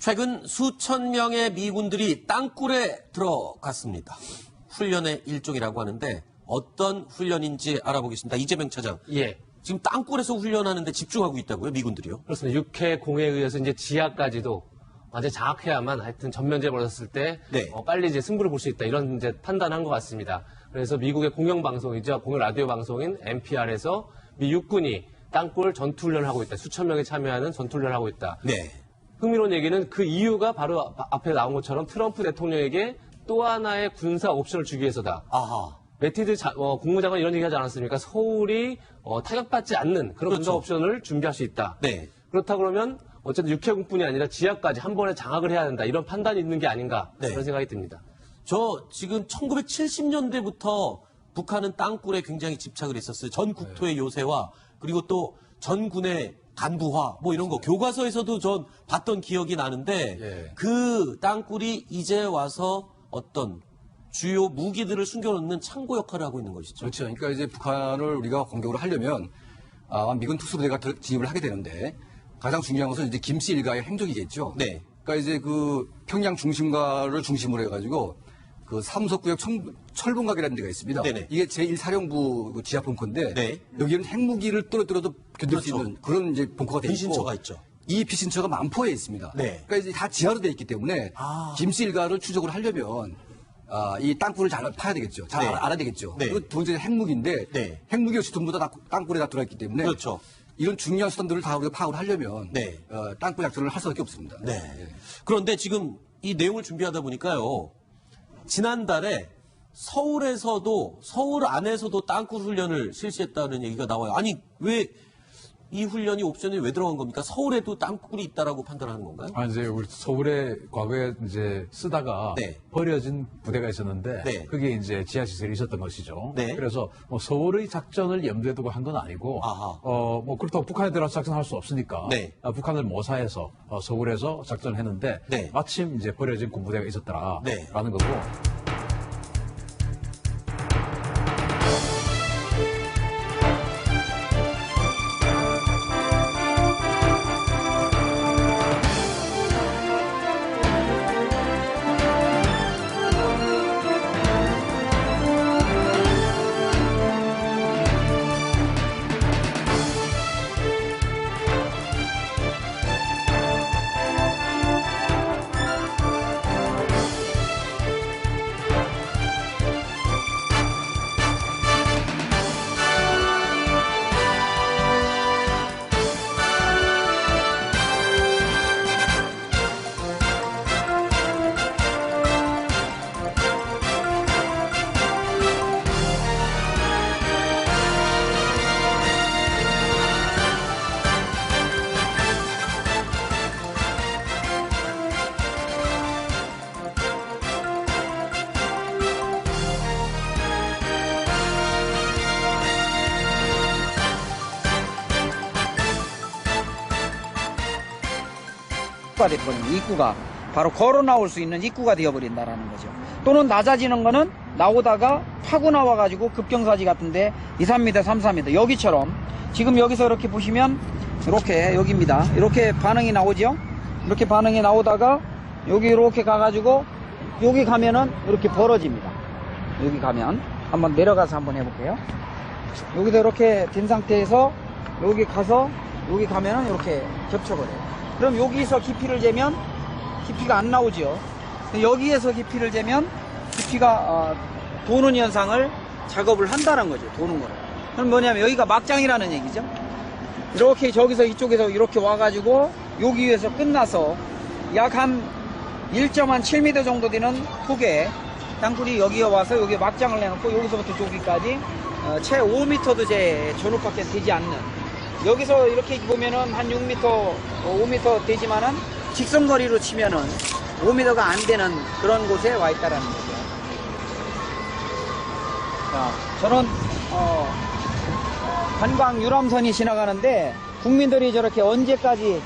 최근 수천 명의 미군들이 땅굴에 들어갔습니다. 훈련의 일종이라고 하는데 어떤 훈련인지 알아보겠습니다. 이재명 차장. 예. 지금 땅굴에서 훈련하는데 집중하고 있다고요, 미군들이요? 그렇습니다. 육해 공해에 의해서 이제 지하까지도 완전히 장악해야만 하여튼 전면제 벌어졌을 때 네. 빨리 이제 승부를 볼 수 있다 이런 이제 판단한 것 같습니다. 그래서 미국의 공영 방송이죠, 공영 라디오 방송인 NPR에서 미 육군이 땅굴 전투 훈련을 하고 있다. 수천 명이 참여하는 전투 훈련을 하고 있다. 네. 흥미로운 얘기는 그 이유가 바로 앞에 나온 것처럼 트럼프 대통령에게 또 하나의 군사 옵션을 주기 위해서다. 아하. 매티드 국무장관 이런 얘기 하지 않았습니까? 서울이 타격받지 않는 그런 군사 그렇죠. 옵션을 준비할 수 있다. 네. 그렇다 그러면 어쨌든 육해공뿐이 아니라 지하까지 한 번에 장악을 해야 된다. 이런 판단이 있는 게 아닌가 네. 그런 생각이 듭니다. 저 지금 1970년대부터 북한은 땅굴에 굉장히 집착을 했었어요. 전 국토의 요새와 그리고 또 전군의 간부화 뭐 이런 거 교과서에서도 전 봤던 기억이 나는데 예. 그 땅굴이 이제 와서 어떤 주요 무기들을 숨겨놓는 창고 역할을 하고 있는 것이죠. 그렇죠. 그러니까 이제 북한을 우리가 공격을 하려면 미군 특수부대가 진입을 하게 되는데 가장 중요한 것은 이제 김씨 일가의 행적이겠죠. 네. 그러니까 이제 그 평양 중심가를 중심으로 해가지고 그 삼석구역 철봉각이라는 데가 있습니다. 네네. 이게 제1사령부 그 지하 벙커인데 네. 여기는 핵무기를 떨어뜨려도 견딜 수 그렇죠. 있는 그런 이제 벙커가 돼 있고 비신처가 있죠. 이 비신처가 만포에 있습니다. 네. 그러니까 이제 다 지하로 돼 있기 때문에 김씨 일가를 추적을 하려면 이 땅굴을 잘 파야 되겠죠. 잘 네. 알아야 되겠죠. 네. 그리고 두 번째는 핵무기인데 네. 핵무기 역시 전부 다 땅굴에 다 들어있기 때문에 그렇죠. 이런 중요한 수단들을 다 우리가 파악을 하려면 네. 땅굴 작전을 할 수밖에 없습니다. 네. 그런데 지금 이 내용을 준비하다 보니까요. 지난달에 서울에서도 서울 안에서도 땅굴 훈련을 실시했다는 얘기가 나와요. 아니 왜 이 훈련이 옵션에 왜 들어간 겁니까? 서울에도 땅굴이 있다라고 판단하는 건가요? 이제 우리 서울에 과거에 이제 쓰다가 네. 버려진 부대가 있었는데 네. 그게 이제 지하 시설이 있었던 것이죠. 네. 그래서 뭐 서울의 작전을 염두에 두고 한 건 아니고, 아하. 뭐 그렇다고 북한에 들어가서 작전할 수 없으니까 네. 북한을 모사해서 서울에서 작전을 했는데 네. 마침 이제 버려진 군부대가 있었더라라는 네. 거고. 돼버리는 입구가 바로 걸어 나올 수 있는 입구가 되어버린다라는 거죠. 또는 낮아지는 거는 나오다가 파고 나와가지고 급경사지 같은데 2, 3m, 3, 4m 여기처럼 지금 여기서 이렇게 보시면 이렇게 여기입니다. 이렇게 반응이 나오죠. 이렇게 반응이 나오다가 여기 이렇게 가가지고 여기 가면은 이렇게 벌어집니다. 여기 가면 한번 내려가서 한번 해볼게요. 여기서 이렇게 된 상태에서 여기 가서 여기 가면은 이렇게 겹쳐버려요. 그럼 여기서 깊이를 재면 깊이가 안 나오죠. 여기에서 깊이를 재면 깊이가 도는 현상을 작업을 한다는 거죠. 도는 거를. 그럼 뭐냐면 여기가 막장이라는 얘기죠. 이렇게 저기서 이쪽에서 이렇게 와가지고 여기 위에서 끝나서 약 한 1.7m 정도 되는 폭의 땅굴이 여기에 와서 여기 막장을 내놓고 여기서부터 저기까지 채 5m도 제 전후밖에 되지 않는, 여기서 이렇게 보면은 한 6m, 5m 되지만은 직선거리로 치면은 5m가 안 되는 그런 곳에 와 있다라는 거죠. 자, 저는 관광 유람선이 지나가는데 국민들이 저렇게 언제까지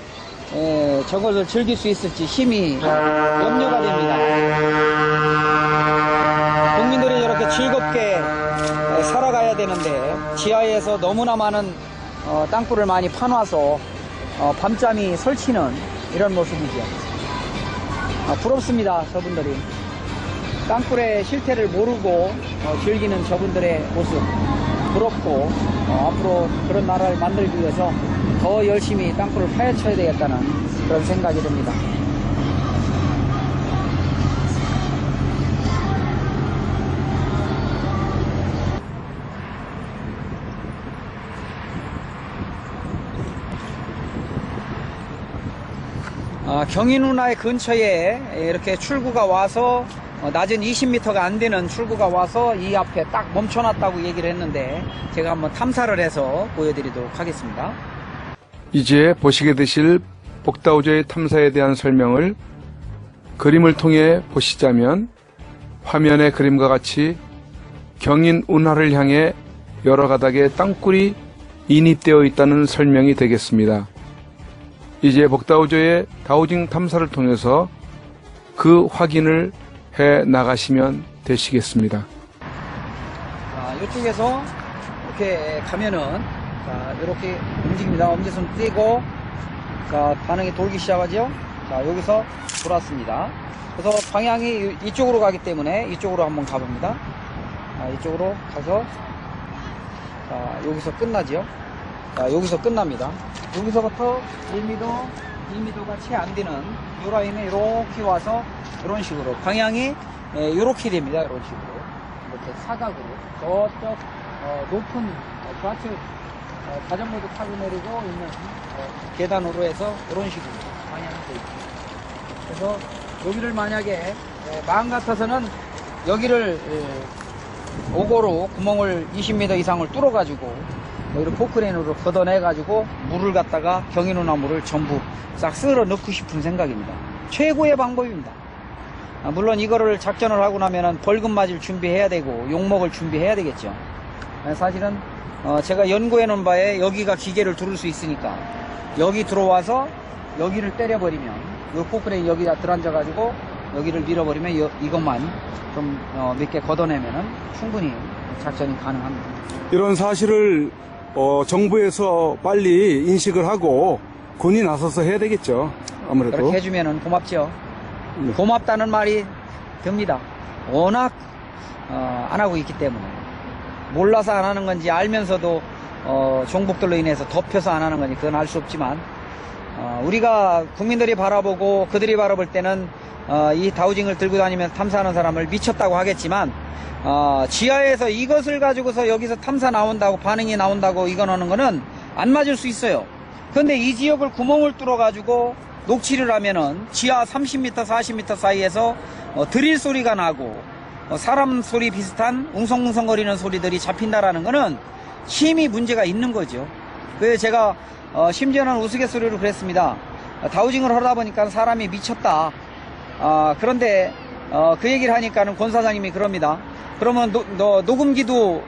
저것을 즐길 수 있을지 힘이 염려가 됩니다. 국민들이 저렇게 즐겁게 살아가야 되는데 지하에서 너무나 많은 땅굴을 많이 파놔서 밤잠이 설치는 이런 모습이죠. 부럽습니다. 저분들이 땅굴의 실태를 모르고 즐기는 저분들의 모습 부럽고, 앞으로 그런 나라를 만들기 위해서 더 열심히 땅굴을 파헤쳐야 되겠다는 그런 생각이 듭니다. 경인운하의 근처에 이렇게 출구가 와서 낮은 20m가 안 되는 출구가 와서 이 앞에 딱 멈춰놨다고 얘기를 했는데, 제가 한번 탐사를 해서 보여드리도록 하겠습니다. 이제 보시게 되실 복다우저의 탐사에 대한 설명을 그림을 통해 보시자면, 화면의 그림과 같이 경인운하를 향해 여러 가닥의 땅굴이 인입되어 있다는 설명이 되겠습니다. 이제 복다우저의 다우징 탐사를 통해서 그 확인을 해 나가시면 되시겠습니다. 이쪽에서 이렇게 가면은, 이렇게 움직입니다. 엄지손 떼고, 반응이 돌기 시작하죠? 여기서 돌았습니다. 그래서 방향이 이쪽으로 가기 때문에 이쪽으로 한번 가봅니다. 이쪽으로 가서, 여기서 끝나죠? 여기서 끝납니다. 여기서부터 1m가 채 안 되는 요 라인에 이렇게 와서 이런 식으로 방향이 이렇게 됩니다. 이런 식으로 이렇게 사각으로 저쪽 높은 좌측 자전거도 타고 내리고 있는 계단으로 해서 이런 식으로 방향이 되어 있습니다. 그래서 여기를 만약에 마음 같아서는 여기를 오고로 구멍을 20m 이상을 뚫어 가지고 이렇게 포크레인으로 걷어내 가지고 물을 갖다가 경인운하 물을 전부 싹 쓸어 넣고 싶은 생각입니다. 최고의 방법입니다. 물론 이거를 작전을 하고 나면은 벌금 맞을 준비해야 되고 욕먹을 준비해야 되겠죠. 사실은 제가 연구해 놓은 바에 여기가 기계를 두를 수 있으니까 여기 들어와서 여기를 때려버리면, 이 포크레인 여기다 들어앉아 가지고 여기를 밀어버리면 이것만 좀 몇 개 걷어내면은 충분히 작전이 가능합니다. 이런 사실을 정부에서 빨리 인식을 하고 군이 나서서 해야 되겠죠. 아무래도. 그렇게 해주면은 고맙죠. 네. 고맙다는 말이 듭니다. 워낙 안 하고 있기 때문에. 몰라서 안 하는 건지 알면서도 종북들로 인해서 덮여서 안 하는 건지 그건 알 수 없지만, 우리가 국민들이 바라보고 그들이 바라볼 때는 이 다우징을 들고 다니면서 탐사하는 사람을 미쳤다고 하겠지만, 지하에서 이것을 가지고서 여기서 탐사 나온다고, 반응이 나온다고 이거 넣는 거는 안 맞을 수 있어요. 그런데 이 지역을 구멍을 뚫어 가지고 녹취를 하면은 지하 30m, 40m 사이에서 드릴 소리가 나고 사람 소리 비슷한 웅성웅성거리는 소리들이 잡힌다라는 거는 힘이 문제가 있는 거죠. 그래서 제가 심지어는 우스갯소리로 그랬습니다. 다우징을 하다 보니까 사람이 미쳤다. 그런데 그 얘기를 하니까는 권 사장님이 그럽니다. 그러면 너 녹음기도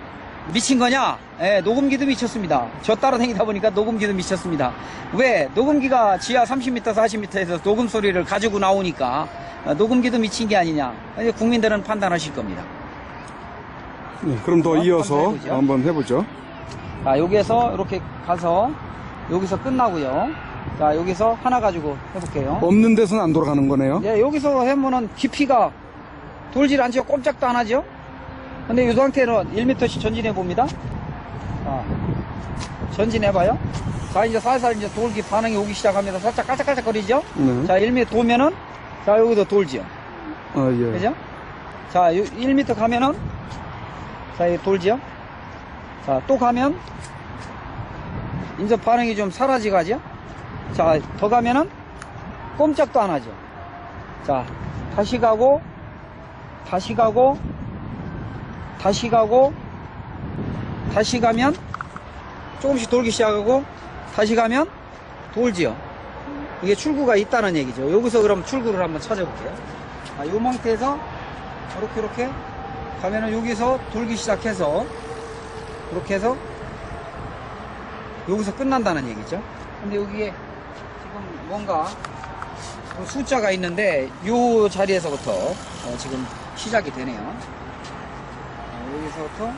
미친 거냐? 예, 녹음기도 미쳤습니다. 저 따라다니다 보니까 녹음기도 미쳤습니다. 왜? 녹음기가 지하 30m, 40m에서 녹음 소리를 가지고 나오니까 녹음기도 미친 게 아니냐. 국민들은 판단하실 겁니다. 네, 그럼 더 이어서 해보죠. 한번 해보죠. 여기에서 이렇게 가서 여기서 끝나고요. 자, 여기서 하나 가지고 해볼게요. 없는 데서는 안 돌아가는 거네요. 네, 여기서 해면은 깊이가 돌질 않죠. 꼼짝도 안 하죠. 근데 이 상태는 1m씩 전진해 봅니다. 전진해봐요. 자, 이제 살살 이제 돌기 반응이 오기 시작합니다. 살짝 깔짝깔짝거리죠? 네. 자, 1m 도면은, 자, 여기도 돌죠. 예. 그죠? 자, 1m 가면은, 자, 이 돌죠? 자, 또 가면, 이제 반응이 좀 사라지가죠? 자, 더 가면은, 꼼짝도 안 하죠. 자, 다시 가고, 다시 가고, 다시 가고, 다시 가면 조금씩 돌기 시작하고, 다시 가면 돌지요. 이게 출구가 있다는 얘기죠. 여기서 그럼 출구를 한번 찾아볼게요. 이 상태에서 이렇게 가면은 여기서 돌기 시작해서 이렇게 해서 여기서 끝난다는 얘기죠. 근데 여기에 지금 뭔가 숫자가 있는데 이 자리에서부터 지금 시작이 되네요. 여기서부터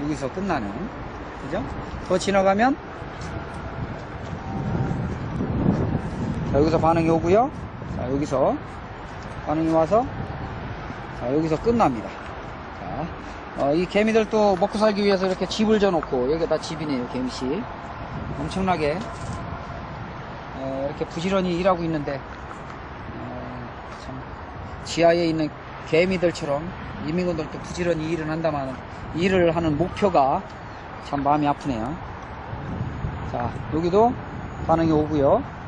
여기서 끝나는, 그죠? 더 지나가면 자, 여기서 반응이 오고요. 자, 여기서 반응이 와서 자, 여기서 끝납니다. 자, 이 개미들도 먹고 살기 위해서 이렇게 집을 져놓고 여기가 집이네요. 개미씨 엄청나게 이렇게 부지런히 일하고 있는데 참 지하에 있는 개미들처럼 이민군들도 부지런히 일을 한다만 일을 하는 목표가 참 마음이 아프네요. 자, 여기도 반응이 오고요.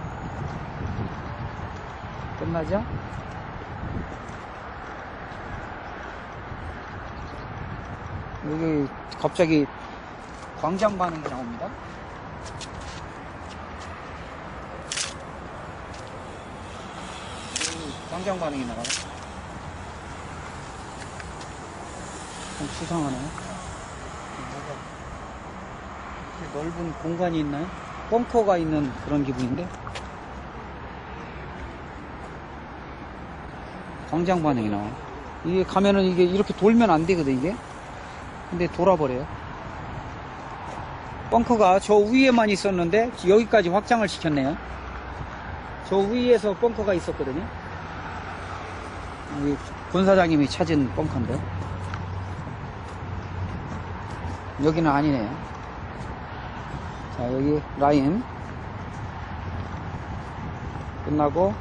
끝나죠? 여기 갑자기 광장 반응이 나옵니다. 광장 반응이 나가요. 좀 수상하네. 이렇게 넓은 공간이 있나요? 벙커가 있는 그런 기분인데? 광장 반응이 나와. 이게 가면은 이게 이렇게 돌면 안 되거든, 이게. 근데 돌아버려요. 벙커가 저 위에만 있었는데 여기까지 확장을 시켰네요. 저 위에서 벙커가 있었거든요. 여기 본사장님이 찾은 벙커인데 여기는 아니네요. 자, 여기 라인 끝나고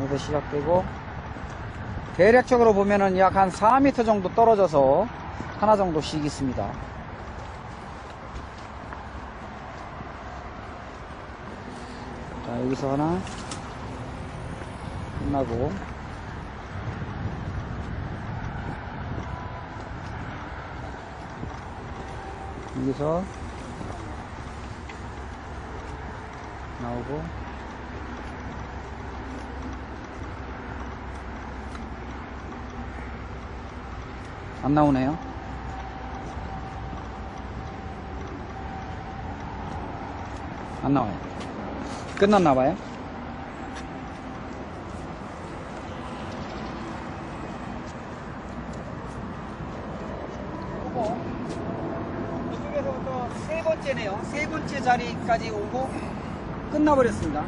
여기서 시작되고 대략적으로 보면은 약 한 4m 정도 떨어져서 하나 정도씩 있습니다. 자, 여기서 하나 끝나고 여기서 나오고 안 나오네요. 안 나와요. 끝났나봐요. 이쪽에서부터 세 번째네요. 세 번째 자리까지 오고 끝나버렸습니다.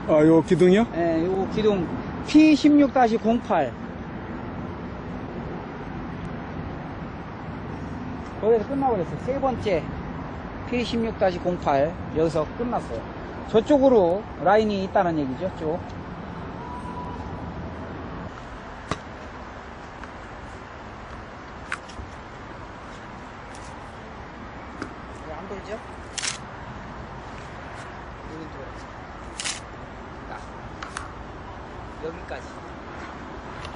아, 요 기둥이요? 예, 요 기둥 P16-08 거기서 끝나버렸어요. 세 번째 P16-08 여기서 끝났어요. 저쪽으로 라인이 있다는 얘기죠. 쭉. 왜 안 돌죠? 여기 돌았죠. 딱 여기까지.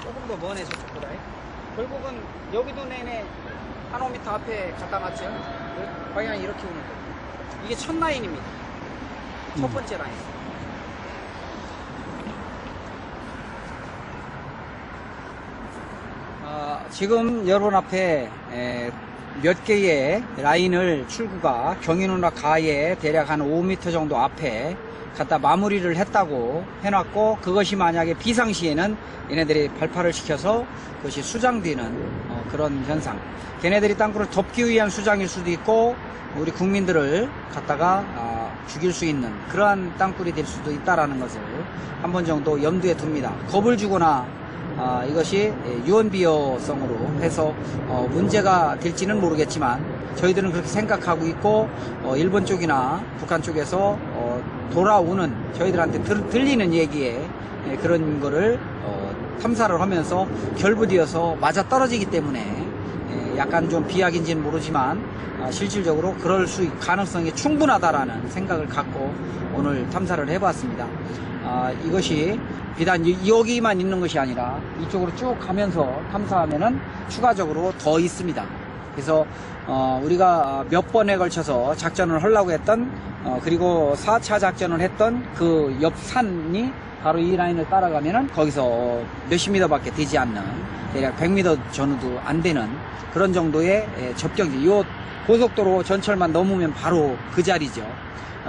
조금 더 머네 저쪽보다. 결국은 여기도 내내 한 5m 앞에 갖다 놨죠. 방향이 이렇게 오는 거예요. 이게 첫 라인입니다. 첫 번째 라인. 지금 여러분 앞에 몇 개의 라인을 출구가 경인우나 가에 대략 한 5m 정도 앞에 갖다 마무리를 했다고 해놨고, 그것이 만약에 비상시에는 얘네들이 발파를 시켜서 그것이 수장되는 그런 현상. 걔네들이 땅굴을 덮기 위한 수장일 수도 있고 우리 국민들을 갖다가 죽일 수 있는 그러한 땅굴이 될 수도 있다라는 것을 한 번 정도 염두에 둡니다. 겁을 주거나 이것이 유언비어성으로 해서 문제가 될지는 모르겠지만 저희들은 그렇게 생각하고 있고, 일본 쪽이나 북한 쪽에서 돌아오는 저희들한테 들리는 얘기에 그런 거를 탐사를 하면서 결부되어서 맞아 떨어지기 때문에 약간 좀 비약인지는 모르지만 실질적으로 그럴 수 가능성이 충분하다라는 생각을 갖고 오늘 탐사를 해봤습니다. 이것이 비단 여기만 있는 것이 아니라 이쪽으로 쭉 가면서 탐사하면은 추가적으로 더 있습니다. 그래서 우리가 몇 번에 걸쳐서 작전을 하려고 했던 그리고 4차 작전을 했던 그 옆 산이 바로 이 라인을 따라가면은 거기서 몇십 미터밖에 되지 않는, 대략 100m 전후도 안 되는 그런 정도의 접경지. 요 고속도로 전철만 넘으면 바로 그 자리죠.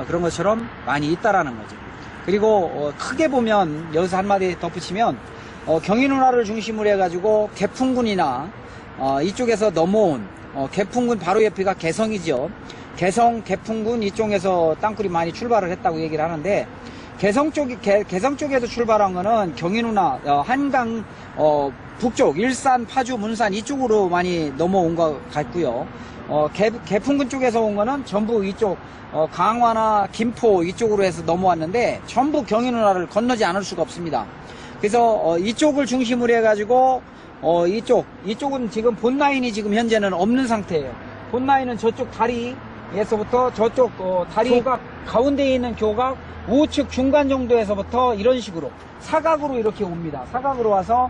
그런 것처럼 많이 있다라는 거죠. 그리고 크게 보면 여기서 한마디 덧붙이면 경인운하를 중심으로 해가지고 개풍군이나 이쪽에서 넘어온 개풍군 바로 옆에가 개성이죠. 개성, 개풍군 이쪽에서 땅굴이 많이 출발을 했다고 얘기를 하는데 개성 쪽에서 출발한 거는 경인우나 한강 북쪽 일산, 파주, 문산 이쪽으로 많이 넘어온 것 같고요. 개풍군 쪽에서 온 거는 전부 이쪽 강화나 김포 이쪽으로 해서 넘어왔는데 전부 경인우나를 건너지 않을 수가 없습니다. 그래서 이쪽을 중심으로 해가지고 이쪽은 지금 본 라인이 지금 현재는 없는 상태예요. 본 라인은 저쪽 다리에서부터 저쪽 다리가 가운데에 있는 교각 우측 중간 정도에서부터 이런 식으로 사각으로 이렇게 옵니다. 사각으로 와서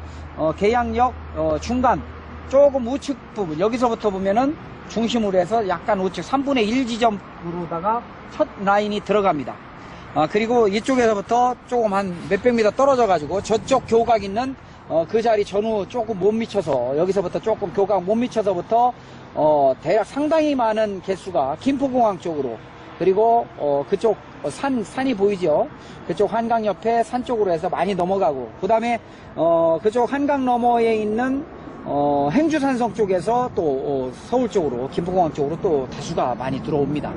계양역 중간 조금 우측 부분 여기서부터 보면은 중심으로 해서 약간 우측 3분의 1 지점으로다가 첫 라인이 들어갑니다. 그리고 이쪽에서부터 조금 한 몇백 미터 떨어져 가지고 저쪽 교각 있는 그 자리 전후 조금 못 미쳐서 여기서부터 조금 교각 못 미쳐서부터 대략 상당히 많은 개수가 김포공항 쪽으로 그리고 그쪽 산이 보이죠. 그쪽 한강 옆에 산 쪽으로 해서 많이 넘어가고 그 다음에 그쪽 한강 너머에 있는 행주산성 쪽에서 또 서울 쪽으로 김포공항 쪽으로 또 다수가 많이 들어옵니다.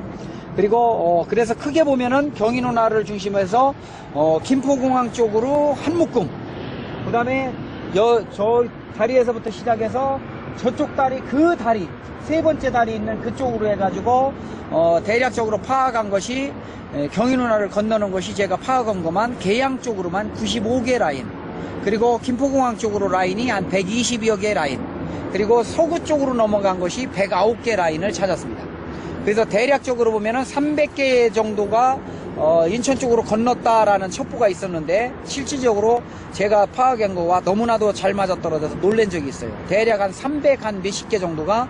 그리고 그래서 크게 보면은 경인운하를 중심해서 김포공항 쪽으로 한묶음 그 다음에 저 다리에서부터 시작해서 저쪽 다리 그 다리 세 번째 다리 있는 그쪽으로 해가지고 대략적으로 파악한 것이 경인운하를 건너는 것이 제가 파악한 것만 계양 쪽으로만 95개 라인 그리고 김포공항 쪽으로 라인이 한 120여 개 라인 그리고 서구 쪽으로 넘어간 것이 109개 라인을 찾았습니다. 그래서 대략적으로 보면은 300개 정도가 인천 쪽으로 건넜다라는 첩보가 있었는데 실질적으로 제가 파악한 거와 너무나도 잘 맞아떨어져서 놀란 적이 있어요. 대략 한 300 한 몇십 개 정도가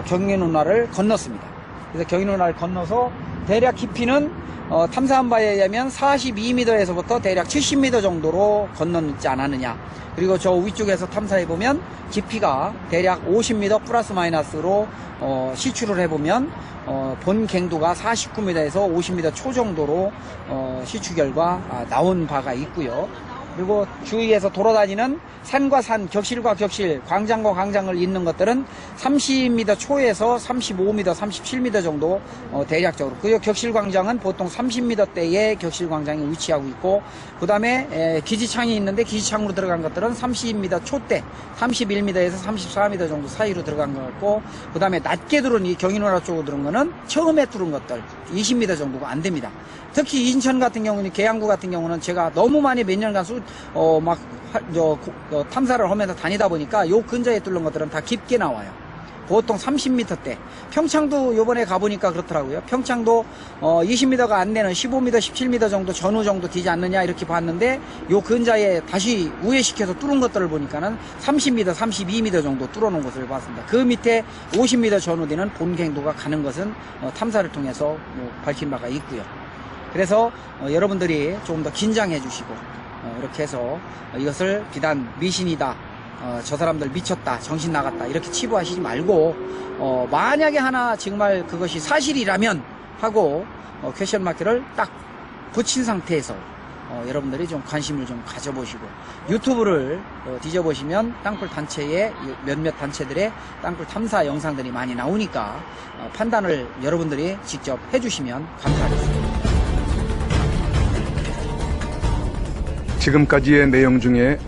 경인운하를 건넜습니다. 그래서 경인운하를 건너서 대략 깊이는 탐사한 바에 의하면 42m에서부터 대략 70m 정도로 건넜지 않았느냐. 그리고 저 위쪽에서 탐사해보면 깊이가 대략 50m 플러스 마이너스로 시추를 해보면 본 갱도가 49m에서 50m 초 정도로 시추 결과 나온 바가 있고요. 그리고 주위에서 돌아다니는 산과 산, 격실과 격실, 광장과 광장을 잇는 것들은 30m 초에서 35m, 37m 정도 대략적으로. 그리고 격실광장은 보통 30m대의 격실광장이 위치하고 있고 그 다음에 기지창이 있는데 기지창으로 들어간 것들은 30m 초대, 31m에서 34m 정도 사이로 들어간 것 같고 그 다음에 낮게 들어온 이 경인운하 쪽으로 들어온 거는 처음에 뚫은 것들 20m 정도가 안 됩니다. 특히 인천 같은 경우는 계양구 같은 경우는 제가 너무 많이 몇 년간 탐사를 하면서 다니다 보니까 요 근처에 뚫는 것들은 다 깊게 나와요. 보통 30m대. 평창도 요번에 가보니까 그렇더라고요. 평창도 20m가 안 되는 15m, 17m 정도 전후 정도 되지 않느냐 이렇게 봤는데 요 근자에 다시 우회시켜서 뚫은 것들을 보니까는 30m, 32m 정도 뚫어놓은 것을 봤습니다. 그 밑에 50m 전후 되는 본갱도가 가는 것은 탐사를 통해서 밝힌 바가 있고요. 그래서 여러분들이 조금 더 긴장해 주시고 이렇게 해서 이것을 비단 미신이다 저 사람들 미쳤다 정신 나갔다 이렇게 치부하시지 말고 만약에 하나 정말 그것이 사실이라면 하고 퀘션 마크를 딱 붙인 상태에서 여러분들이 좀 관심을 좀 가져보시고 유튜브를 뒤져보시면 땅굴 단체의 몇몇 단체들의 땅굴 탐사 영상들이 많이 나오니까 판단을 여러분들이 직접 해주시면 감사하겠습니다. 지금까지의 내용 중에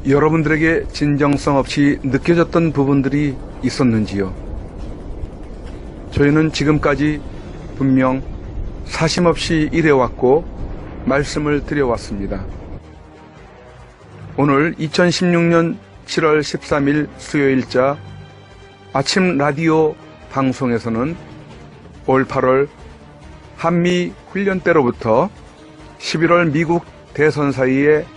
여러분들에게 진정성 없이 느껴졌던 부분들이 있었는지요? 저희는 지금까지 분명 사심없이 일해왔고 말씀을 드려왔습니다. 오늘 2016년 7월 13일 수요일자 아침 라디오 방송에서는 올 8월 한미 훈련 때로부터 11월 미국 대선 사이에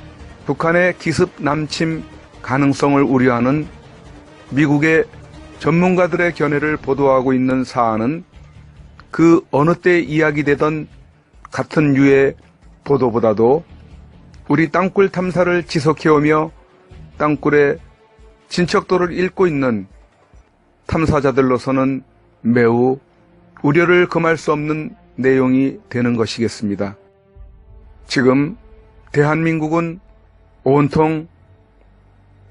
북한의 기습 남침 가능성을 우려하는 미국의 전문가들의 견해를 보도하고 있는 사안은 그 어느 때 이야기되던 같은 류의 보도보다도 우리 땅굴 탐사를 지속해오며 땅굴의 진척도를 읽고 있는 탐사자들로서는 매우 우려를 금할 수 없는 내용이 되는 것이겠습니다. 지금 대한민국은 온통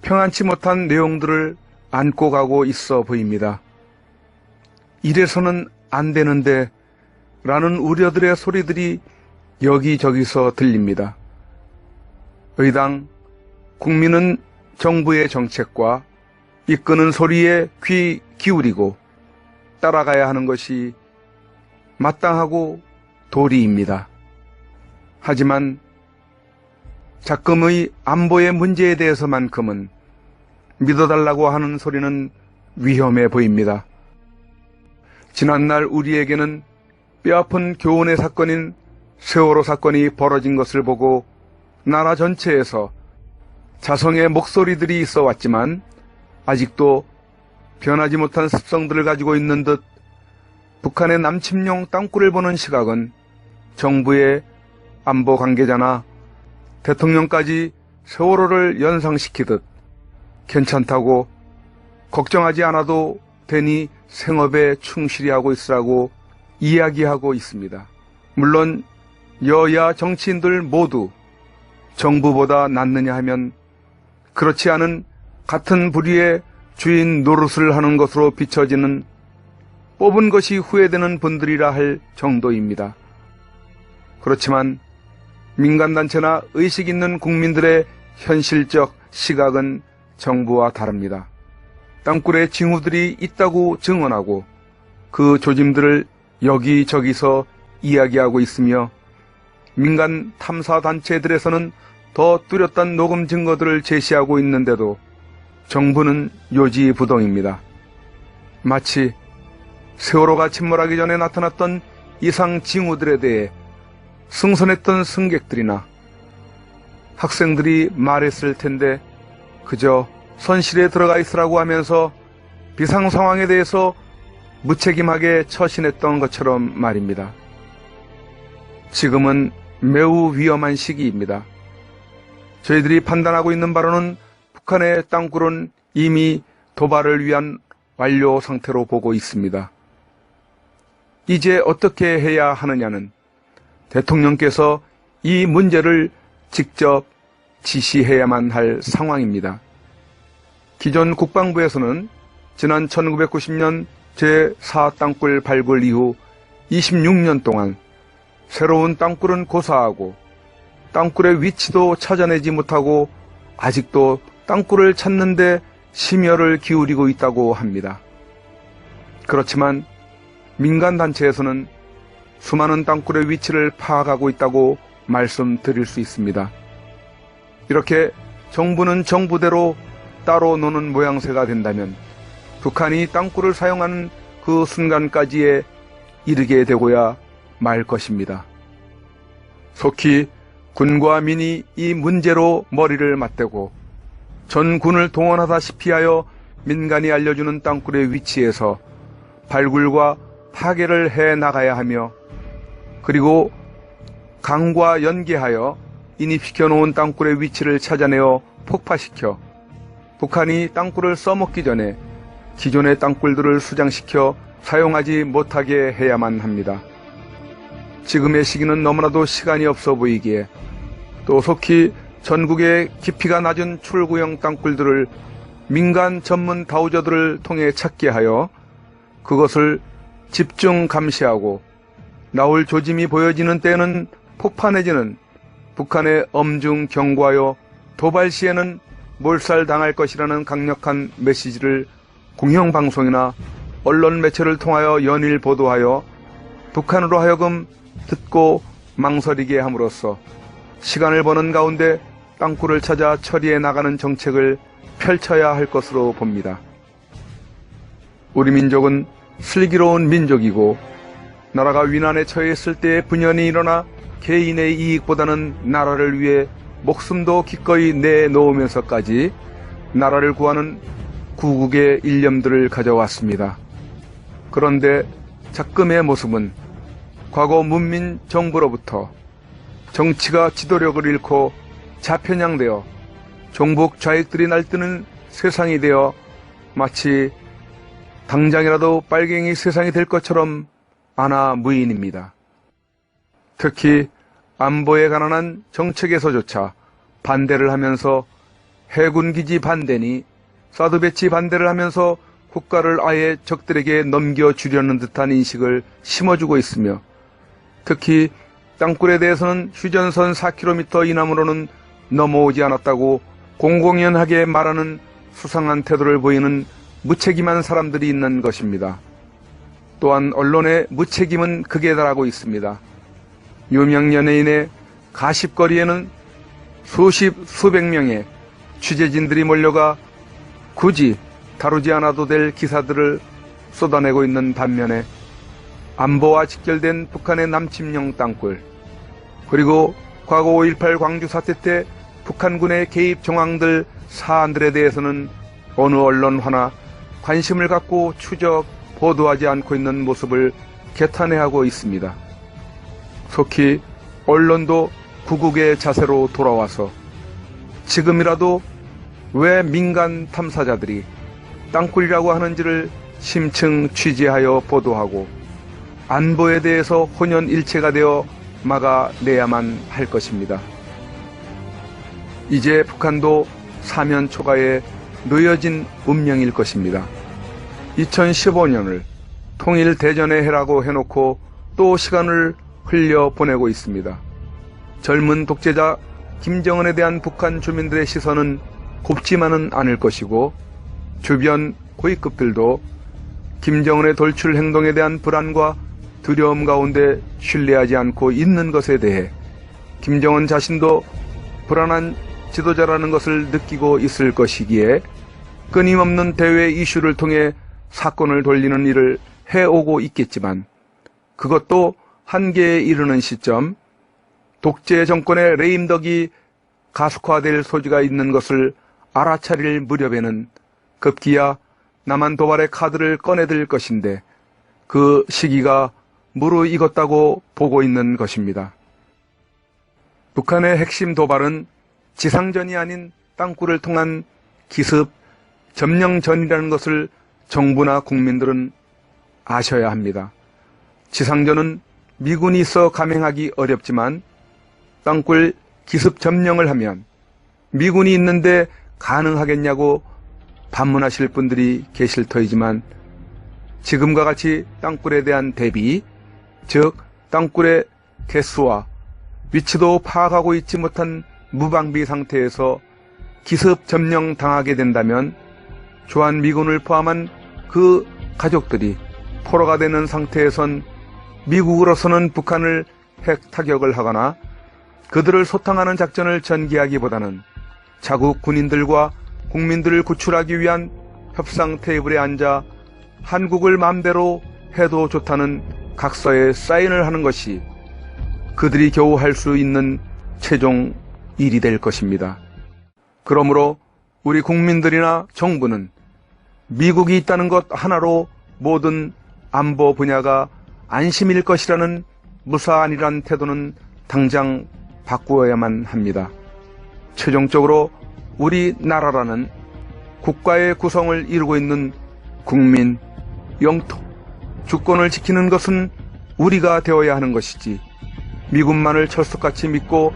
평안치 못한 내용들을 안고 가고 있어 보입니다. 이래서는 안 되는데 라는 우려들의 소리들이 여기저기서 들립니다. 의당 국민은 정부의 정책과 이끄는 소리에 귀 기울이고 따라가야 하는 것이 마땅하고 도리입니다. 하지만 작금의 안보의 문제에 대해서만큼은 믿어달라고 하는 소리는 위험해 보입니다. 지난날 우리에게는 뼈아픈 교훈의 사건인 세월호 사건이 벌어진 것을 보고 나라 전체에서 자성의 목소리들이 있어 왔지만 아직도 변하지 못한 습성들을 가지고 있는 듯 북한의 남침용 땅굴을 보는 시각은 정부의 안보 관계자나 대통령까지 세월호를 연상시키듯 괜찮다고 걱정하지 않아도 되니 생업에 충실히 하고 있으라고 이야기하고 있습니다. 물론 여야 정치인들 모두 정부보다 낫느냐 하면 그렇지 않은 같은 부류의 주인 노릇을 하는 것으로 비춰지는 뽑은 것이 후회되는 분들이라 할 정도입니다. 그렇지만 민간단체나 의식 있는 국민들의 현실적 시각은 정부와 다릅니다. 땅굴에 징후들이 있다고 증언하고 그 조짐들을 여기저기서 이야기하고 있으며 민간 탐사단체들에서는 더 뚜렷한 녹음 증거들을 제시하고 있는데도 정부는 요지부동입니다. 마치 세월호가 침몰하기 전에 나타났던 이상 징후들에 대해 승선했던 승객들이나 학생들이 말했을 텐데 그저 선실에 들어가 있으라고 하면서 비상 상황에 대해서 무책임하게 처신했던 것처럼 말입니다. 지금은 매우 위험한 시기입니다. 저희들이 판단하고 있는 바로는 북한의 땅굴은 이미 도발을 위한 완료 상태로 보고 있습니다. 이제 어떻게 해야 하느냐는 대통령께서 이 문제를 직접 지시해야만 할 상황입니다. 기존 국방부에서는 지난 1990년 제4땅굴 발굴 이후 26년 동안 새로운 땅굴은 고사하고 땅굴의 위치도 찾아내지 못하고 아직도 땅굴을 찾는데 심혈을 기울이고 있다고 합니다. 그렇지만 민간단체에서는 수많은 땅굴의 위치를 파악하고 있다고 말씀드릴 수 있습니다. 이렇게 정부는 정부대로 따로 노는 모양새가 된다면 북한이 땅굴을 사용하는 그 순간까지에 이르게 되고야 말 것입니다. 속히 군과 민이 이 문제로 머리를 맞대고 전 군을 동원하다시피 하여 민간이 알려주는 땅굴의 위치에서 발굴과 파괴를 해 나가야 하며 그리고 강과 연계하여 인입시켜 놓은 땅굴의 위치를 찾아내어 폭파시켜 북한이 땅굴을 써먹기 전에 기존의 땅굴들을 수장시켜 사용하지 못하게 해야만 합니다. 지금의 시기는 너무나도 시간이 없어 보이기에 또 속히 전국의 깊이가 낮은 출구형 땅굴들을 민간 전문 다우저들을 통해 찾게 하여 그것을 집중 감시하고 나올 조짐이 보여지는 때에는 폭파 내지는 북한의 엄중 경고하여 도발 시에는 몰살당할 것이라는 강력한 메시지를 공영방송이나 언론 매체를 통하여 연일 보도하여 북한으로 하여금 듣고 망설이게 함으로써 시간을 버는 가운데 땅굴을 찾아 처리해 나가는 정책을 펼쳐야 할 것으로 봅니다. 우리 민족은 슬기로운 민족이고 나라가 위난에 처했을 때 분연이 일어나 개인의 이익보다는 나라를 위해 목숨도 기꺼이 내놓으면서까지 나라를 구하는 구국의 일념들을 가져왔습니다. 그런데 작금의 모습은 과거 문민 정부로부터 정치가 지도력을 잃고 자편향되어 종북 좌익들이 날뛰는 세상이 되어 마치 당장이라도 빨갱이 세상이 될 것처럼 아나무인입니다. 특히 안보에 관한 정책에서조차 반대를 하면서 해군기지 반대니 사드 배치 반대를 하면서 국가를 아예 적들에게 넘겨주려는 듯한 인식을 심어주고 있으며 특히 땅굴에 대해서는 휴전선 4km 이남으로는 넘어오지 않았다고 공공연하게 말하는 수상한 태도를 보이는 무책임한 사람들이 있는 것입니다. 또한 언론의 무책임은 극에 달하고 있습니다. 유명 연예인의 가십거리에는 수백 명의 취재진들이 몰려가 굳이 다루지 않아도 될 기사들을 쏟아내고 있는 반면에 안보와 직결된 북한의 남침령 땅굴, 그리고 과거 5.18 광주 사태 때 북한군의 개입 정황들 사안들에 대해서는 어느 언론 하나 관심을 갖고 추적, 보도하지 않고 있는 모습을 개탄해하고 있습니다. 속히 언론도 구국의 자세로 돌아와서 지금이라도 왜 민간 탐사자들이 땅굴이라고 하는지를 심층 취재하여 보도하고 안보에 대해서 혼연일체가 되어 막아내야만 할 것입니다. 이제 북한도 사면 초가에 놓여진 운명일 것입니다. 2015년을 통일대전의 해라고 해놓고 또 시간을 흘려보내고 있습니다. 젊은 독재자 김정은에 대한 북한 주민들의 시선은 곱지만은 않을 것이고 주변 고위급들도 김정은의 돌출 행동에 대한 불안과 두려움 가운데 신뢰하지 않고 있는 것에 대해 김정은 자신도 불안한 지도자라는 것을 느끼고 있을 것이기에 끊임없는 대외 이슈를 통해 사건을 돌리는 일을 해오고 있겠지만 그것도 한계에 이르는 시점 독재 정권의 레임덕이 가속화될 소지가 있는 것을 알아차릴 무렵에는 급기야 남한 도발의 카드를 꺼내들 것인데 그 시기가 무르익었다고 보고 있는 것입니다. 북한의 핵심 도발은 지상전이 아닌 땅굴을 통한 기습, 점령전이라는 것을 정부나 국민들은 아셔야 합니다. 지상전은 미군이 있어 감행하기 어렵지만 땅굴 기습 점령을 하면 미군이 있는데 가능하겠냐고 반문하실 분들이 계실 터이지만 지금과 같이 땅굴에 대한 대비, 즉 땅굴의 개수와 위치도 파악하고 있지 못한 무방비 상태에서 기습 점령 당하게 된다면 주한미군을 포함한 그 가족들이 포로가 되는 상태에선 미국으로서는 북한을 핵 타격을 하거나 그들을 소탕하는 작전을 전개하기보다는 자국 군인들과 국민들을 구출하기 위한 협상 테이블에 앉아 한국을 마음대로 해도 좋다는 각서에 사인을 하는 것이 그들이 겨우 할 수 있는 최종 일이 될 것입니다. 그러므로 우리 국민들이나 정부는 미국이 있다는 것 하나로 모든 안보 분야가 안심일 것이라는 무사안이란 태도는 당장 바꾸어야만 합니다. 최종적으로 우리나라라는 국가의 구성을 이루고 있는 국민, 영토, 주권을 지키는 것은 우리가 되어야 하는 것이지 미군만을 철석같이 믿고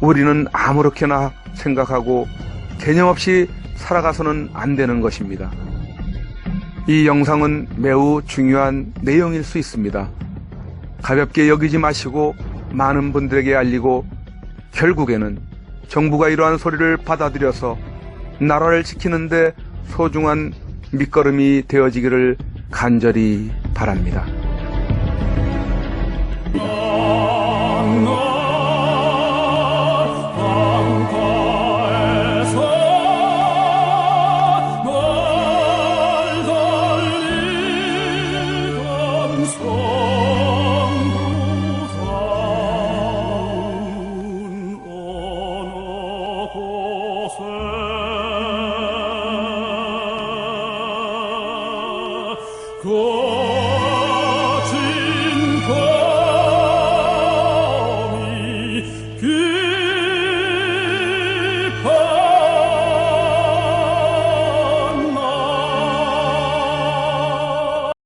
우리는 아무렇게나 생각하고 개념 없이 살아가서는 안 되는 것입니다. 이 영상은 매우 중요한 내용일 수 있습니다. 가볍게 여기지 마시고 많은 분들에게 알리고 결국에는 정부가 이러한 소리를 받아들여서 나라를 지키는데 소중한 밑거름이 되어지기를 간절히 바랍니다. Go